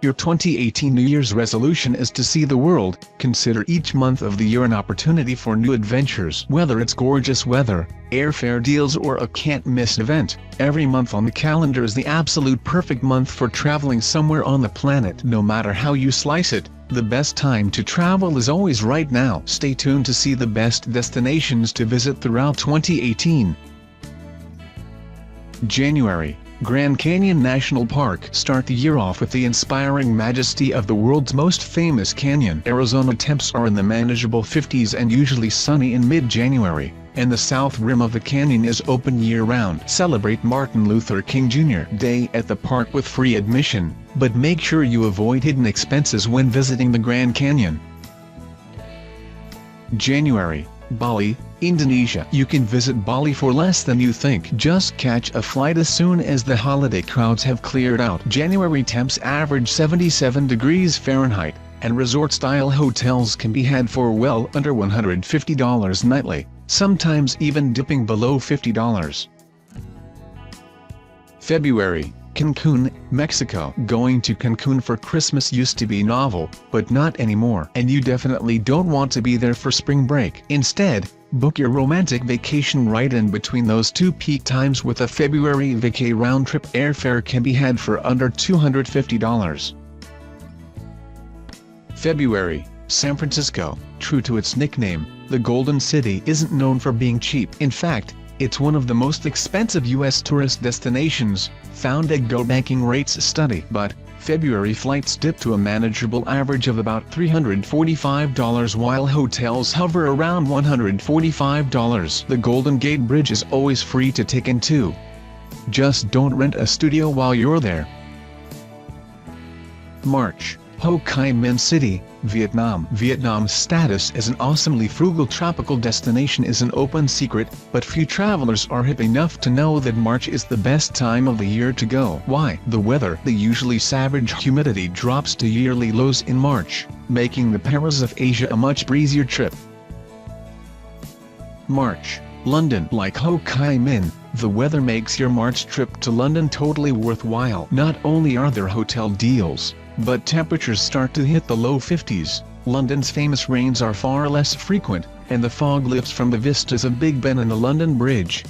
Your 2018 New Year's resolution is to see the world. Consider each month of the year an opportunity for new adventures. Whether it's gorgeous weather, airfare deals or a can't-miss event, every month on the calendar is the absolute perfect month for traveling somewhere on the planet. No matter how you slice it, the best time to travel is always right now. Stay tuned to see the best destinations to visit throughout 2018. January. Grand Canyon National Park. Start the year off with the inspiring majesty of the world's most famous canyon. Arizona temps are in the manageable 50s and usually sunny in mid-January, and the south rim of the canyon is open year-round. Celebrate Martin Luther King Jr. Day at the park with free admission, but make sure you avoid hidden expenses when visiting the Grand Canyon. January. Bali, Indonesia. You can visit Bali for less than you think. Just catch a flight as soon as the holiday crowds have cleared out. January temps average 77 degrees Fahrenheit, and resort-style hotels can be had for well under $150 nightly, sometimes even dipping below $50. February. Cancun, Mexico. Going to Cancun for Christmas used to be novel, but not anymore. And you definitely don't want to be there for spring break. Instead, book your romantic vacation right in between those two peak times with a February vacay round-trip. Airfare can be had for under $250. February. San Francisco. True to its nickname, the Golden City isn't known for being cheap. In fact, it's one of the most expensive U.S. tourist destinations, found a Go Banking Rates study. But, February flights dip to a manageable average of about $345 while hotels hover around $145. The Golden Gate Bridge is always free to take in too. Just don't rent a studio while you're there. March. Ho Chi Minh City, Vietnam. Vietnam's status as an awesomely frugal tropical destination is an open secret, but few travelers are hip enough to know that March is the best time of the year to go. Why? The weather. The usually savage humidity drops to yearly lows in March, making the perils of Asia a much breezier trip. March. London. Like Ho Chi Minh, the weather makes your March trip to London totally worthwhile. Not only are there hotel deals, but temperatures start to hit the low 50s, London's famous rains are far less frequent, and the fog lifts from the vistas of Big Ben and the London Bridge.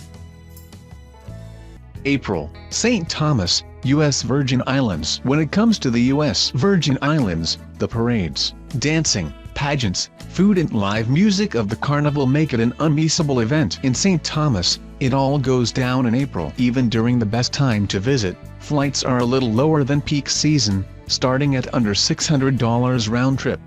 April. St. Thomas, U.S. Virgin Islands. When it comes to the U.S. Virgin Islands, the parades, dancing, pageants, food and live music of the carnival make it an unmissable event. In St. Thomas, it all goes down in April. Even during the best time to visit, flights are a little lower than peak season, starting at under $600 round trip.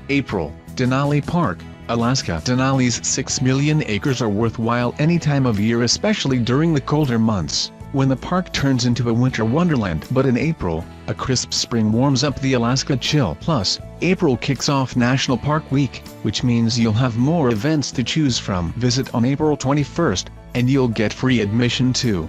April. Denali Park, Alaska. Denali's 6 million acres are worthwhile any time of year, especially during the colder months, when the park turns into a winter wonderland. But in April, a crisp spring warms up the Alaska chill. Plus, April kicks off National Park Week, which means you'll have more events to choose from. Visit on April 21st, and you'll get free admission too.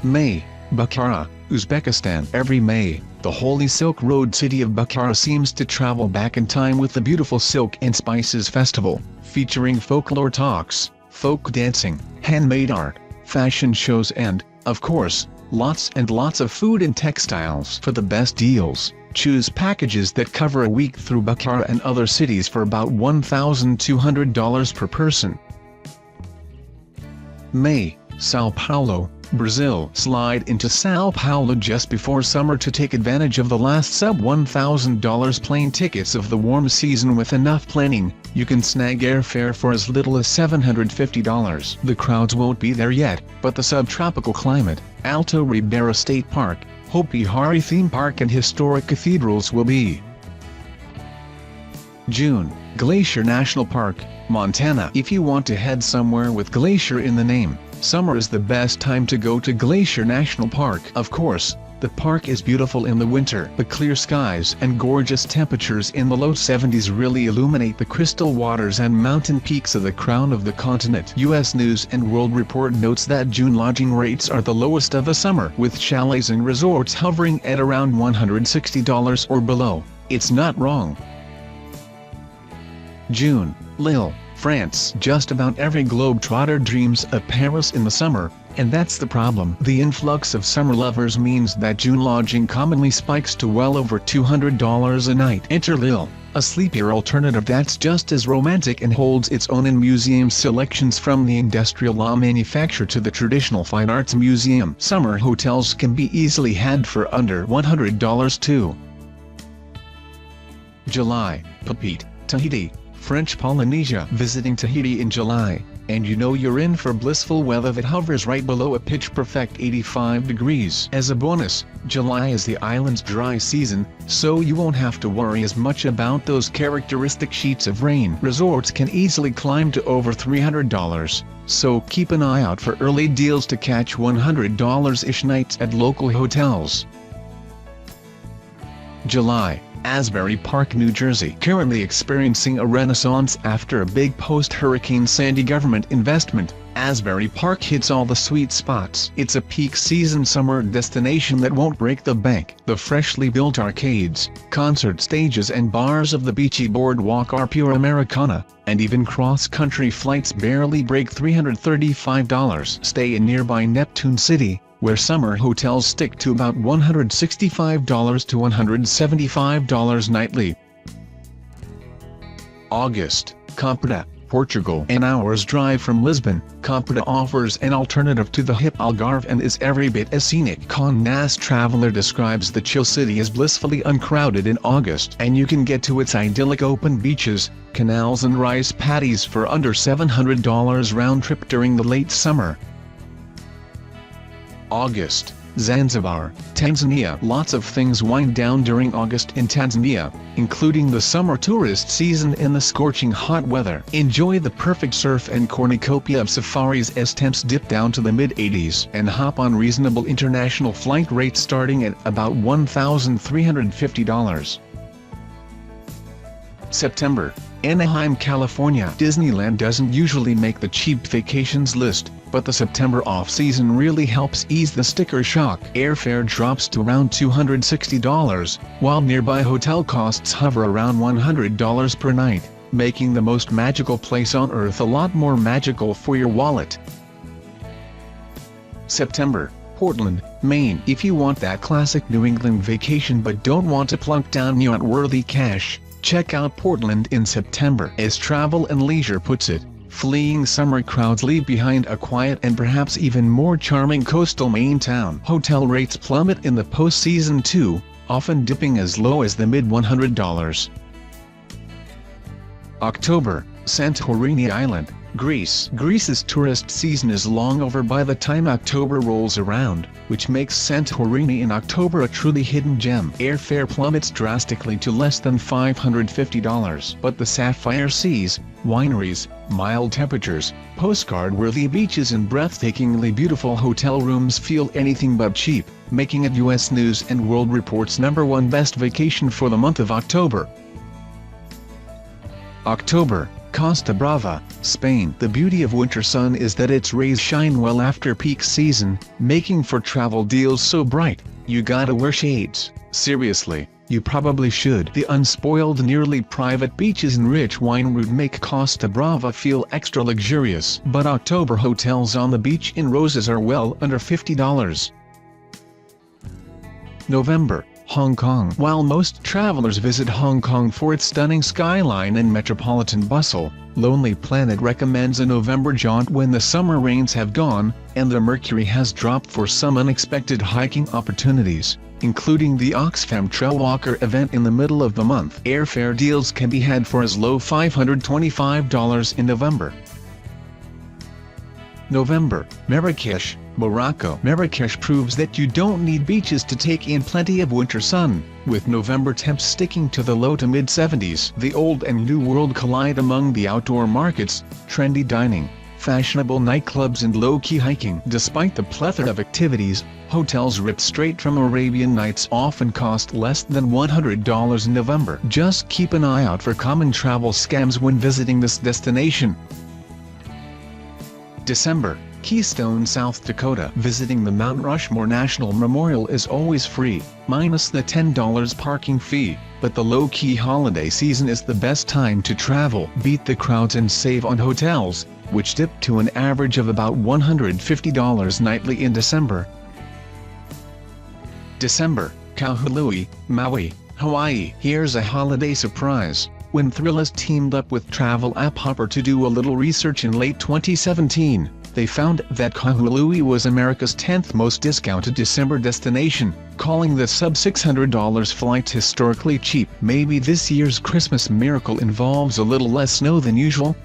May. Bukhara, Uzbekistan. Every May, the Holy Silk Road city of Bukhara seems to travel back in time with the beautiful Silk and Spices Festival, featuring folklore talks, folk dancing, handmade art, fashion shows and, of course, lots and lots of food and textiles. For the best deals, choose packages that cover a week through Bukhara and other cities for about $1,200 per person. May. Sao Paulo, Brazil. Slide into Sao Paulo just before summer to take advantage of the last sub-$1,000 plane tickets of the warm season. With enough planning, you can snag airfare for as little as $750. The crowds won't be there yet, but the subtropical climate, Alto Ribeira State Park, Hopi Hari theme park and historic cathedrals will be. June. Glacier National Park, Montana. If you want to head somewhere with glacier in the name, summer is the best time to go to Glacier National Park. Of course, The park is beautiful in the winter. The clear skies and gorgeous temperatures in the low 70s really illuminate the crystal waters and mountain peaks of the crown of the continent. U.S. News & World Report notes that June lodging rates are the lowest of the summer, with chalets and resorts hovering at around $160 or below. It's not wrong. June, Lille, France. Just about every globetrotter dreams of Paris in the summer, and that's the problem. The influx of summer lovers means that June lodging commonly spikes to well over $200 a night. Enter Lille, a sleepier alternative that's just as romantic and holds its own in museum selections, from the industrial law manufacture to the traditional fine arts museum. Summer hotels can be easily had for under $100 too. July, Papeete, Tahiti, French Polynesia. Visiting Tahiti in July, and you know you're in for blissful weather that hovers right below a pitch-perfect 85 degrees. As a bonus, July is the island's dry season, so you won't have to worry as much about those characteristic sheets of rain. Resorts can easily climb to over $300, so keep an eye out for early deals to catch $100-ish nights at local hotels. July, Asbury Park, New Jersey. Currently experiencing a renaissance after a big post-Hurricane Sandy government investment, Asbury Park hits all the sweet spots. It's a peak season summer destination that won't break the bank. The freshly built arcades, concert stages and bars of the beachy boardwalk are pure Americana, and even cross-country flights barely break $335. Stay in nearby Neptune City, where summer hotels stick to about $165 to $175 nightly. August, Campeda, Portugal. An hour's drive from Lisbon, Campeda offers an alternative to the hip Algarve and is every bit as scenic. Nas Traveler describes the chill city as blissfully uncrowded in August, and you can get to its idyllic open beaches, canals and rice paddies for under $700 round trip during the late summer. August, Zanzibar, Tanzania. Lots of things wind down during August in Tanzania, including the summer tourist season and the scorching hot weather. Enjoy the perfect surf and cornucopia of safaris as temps dip down to the mid-80s, and hop on reasonable international flight rates starting at about $1,350. September, Anaheim, California. Disneyland doesn't usually make the cheap vacations list, but the September off-season really helps ease the sticker shock. Airfare drops to around $260, while nearby hotel costs hover around $100 per night, making the most magical place on earth a lot more magical for your wallet. September, Portland, Maine. If you want that classic New England vacation but don't want to plunk down yacht-worthy cash, check out Portland in September. As Travel and Leisure puts it, fleeing summer crowds leave behind a quiet and perhaps even more charming coastal Maine town. Hotel rates plummet in the post-season too, often dipping as low as the mid-$100. October, Santorini Island, Greece. Greece's tourist season is long over by the time October rolls around, which makes Santorini in October a truly hidden gem. Airfare plummets drastically to less than $550, but the sapphire seas, wineries, mild temperatures, postcard-worthy beaches and breathtakingly beautiful hotel rooms feel anything but cheap, making it U.S. News & World Report's #1 best vacation for the month of October. October, Costa Brava, Spain. The beauty of winter sun is that its rays shine well after peak season, making for travel deals so bright, you gotta wear shades. Seriously, you probably should. The unspoiled, nearly private beaches and rich wine route make Costa Brava feel extra luxurious. But October hotels on the beach in Roses are well under $50. November, Hong Kong. While most travelers visit Hong Kong for its stunning skyline and metropolitan bustle, Lonely Planet recommends a November jaunt when the summer rains have gone, and the mercury has dropped for some unexpected hiking opportunities, including the Oxfam Trail Walker event in the middle of the month. Airfare deals can be had for as low $525 in November. November, Marrakesh, Morocco. Marrakesh proves that you don't need beaches to take in plenty of winter sun, with November temps sticking to the low to mid-70s. The old and new world collide among the outdoor markets, trendy dining, fashionable nightclubs and low-key hiking. Despite the plethora of activities, hotels ripped straight from Arabian Nights often cost less than $100 in November. Just keep an eye out for common travel scams when visiting this destination. December, Keystone, South Dakota. Visiting the Mount Rushmore National Memorial is always free, minus the $10 parking fee, but the low-key holiday season is the best time to travel. Beat the crowds and save on hotels, which dip to an average of about $150 nightly in December. December, Kahului, Maui, Hawaii. Here's a holiday surprise. When Thrillist teamed up with travel app Hopper to do a little research in late 2017, they found that Kahului was America's 10th most discounted December destination, calling the sub-$600 flight historically cheap. Maybe this year's Christmas miracle involves a little less snow than usual?